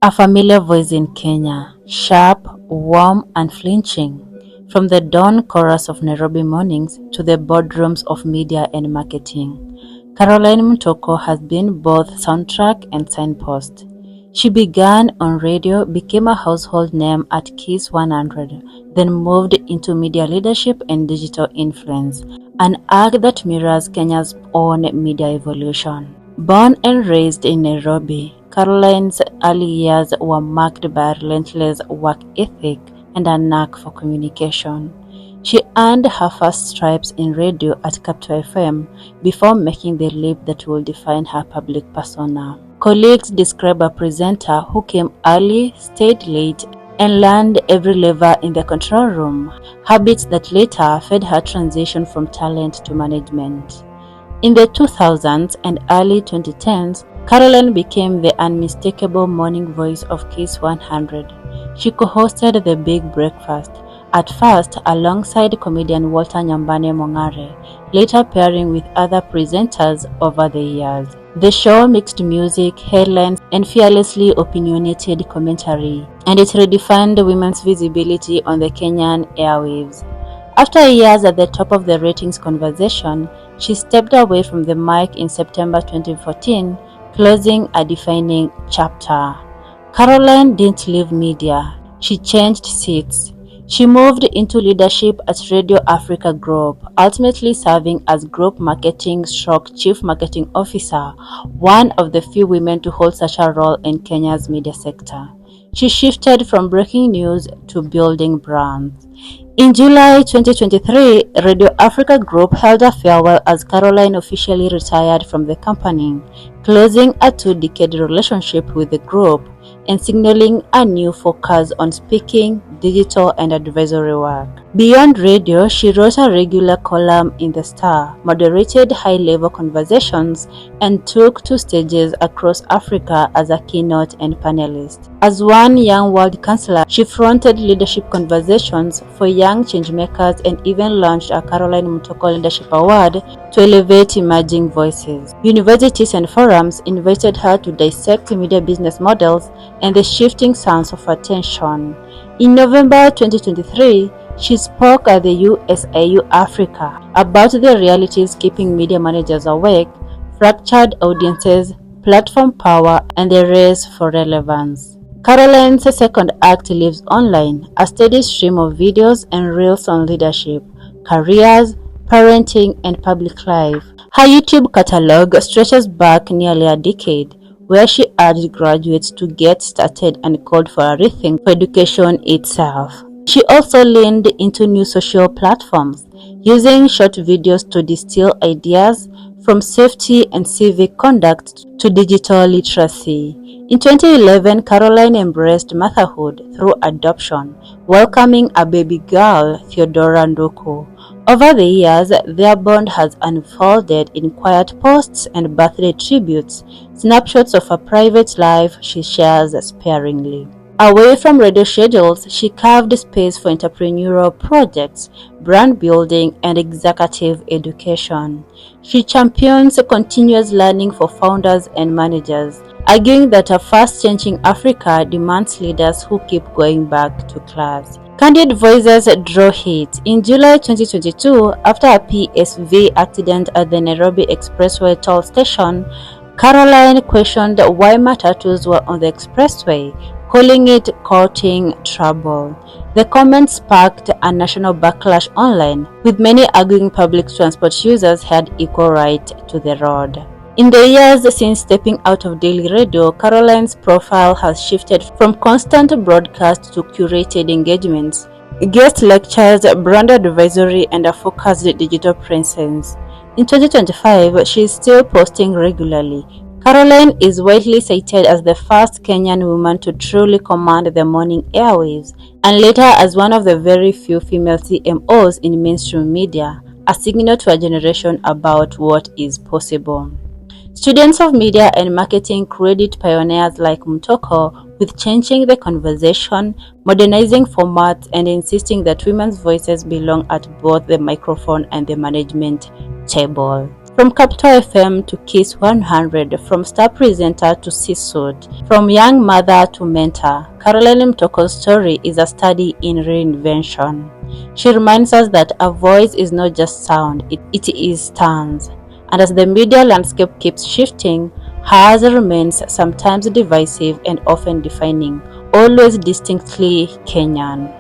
A familiar voice in Kenya, sharp, warm, unflinching. From the dawn chorus of Nairobi mornings to the boardrooms of media and marketing, Caroline Mutoko has been both soundtrack and signpost. She began on radio, became a household name at Kiss 100, then moved into media leadership and digital influence, an arc that mirrors Kenya's own media evolution. Born and raised in Nairobi, Caroline's early years were marked by a relentless work ethic and a knack for communication. She earned her first stripes in radio at Capital FM before making the leap that will define her public persona. Colleagues describe a presenter who came early, stayed late, and learned every lever in the control room, habits that later fed her transition from talent to management. In the 2000s and early 2010s, Caroline became the unmistakable morning voice of Kiss 100. She co-hosted The Big Breakfast, at first alongside comedian Walter Nyambane Mongare, later pairing with other presenters over the years. The show mixed music, headlines, and fearlessly opinionated commentary, and it redefined women's visibility on the Kenyan airwaves. After years at the top of the ratings conversation, she stepped away from the mic in September 2014, closing a defining chapter. Caroline didn't leave media. She changed seats. She moved into leadership at Radio Africa Group, ultimately serving as Group Marketing/Chief Marketing Officer, one of the few women to hold such a role in Kenya's media sector. She shifted from breaking news to building brands. In July 2023, Radio Africa Group held a farewell as Caroline officially retired from the company, closing a two-decade relationship with the group and signaling a new focus on speaking, digital, and advisory work. Beyond radio, she wrote a regular column in The Star, moderated high-level conversations, and took to stages across Africa as a keynote and panelist. As one young world counselor, she fronted leadership conversations for young changemakers and even launched a Caroline Mutoko Leadership Award to elevate emerging voices. Universities and forums invited her to dissect media business models and the shifting sands of attention. In November 2023, she spoke at the USAU Africa about the realities keeping media managers awake, fractured audiences, platform power, and the race for relevance. Caroline's second act lives online, a steady stream of videos and reels on leadership, careers, parenting, and public life. Her YouTube catalog stretches back nearly a decade, where she urged graduates to get started and called for a rethink for education itself. She also leaned into new social platforms, using short videos to distill ideas from safety and civic conduct to digital literacy. In 2011, Caroline embraced motherhood through adoption, welcoming a baby girl, Theodora Ndoko. Over the years, their bond has unfolded in quiet posts and birthday tributes, snapshots of her private life she shares sparingly. Away from radio schedules, she carved space for entrepreneurial projects, brand building, and executive education. She champions continuous learning for founders and managers, arguing that a fast-changing Africa demands leaders who keep going back to class. Candid Voices draw heat. In July 2022, after a PSV accident at the Nairobi Expressway toll station, Caroline questioned why matatus were on the expressway, calling it courting trouble. The comment sparked a national backlash online, with many arguing public transport users had equal right to the road. In the years since stepping out of daily radio, Caroline's profile has shifted from constant broadcast to curated engagements, guest lectures, brand advisory, and a focused digital presence. In 2025, she is still posting regularly. Caroline is widely cited as the first Kenyan woman to truly command the morning airwaves, and later as one of the very few female CMOs in mainstream media, a signal to a generation about what is possible. Students of media and marketing credit pioneers like Mutoko with changing the conversation, modernizing formats, and insisting that women's voices belong at both the microphone and the management table. From Capital FM to Kiss 100, from star presenter to C-suite, from young mother to mentor, Caroline Mutoko's story is a study in reinvention. She reminds us that a voice is not just sound, it is stance. And as the media landscape keeps shifting, hers remains sometimes divisive and often defining, always distinctly Kenyan.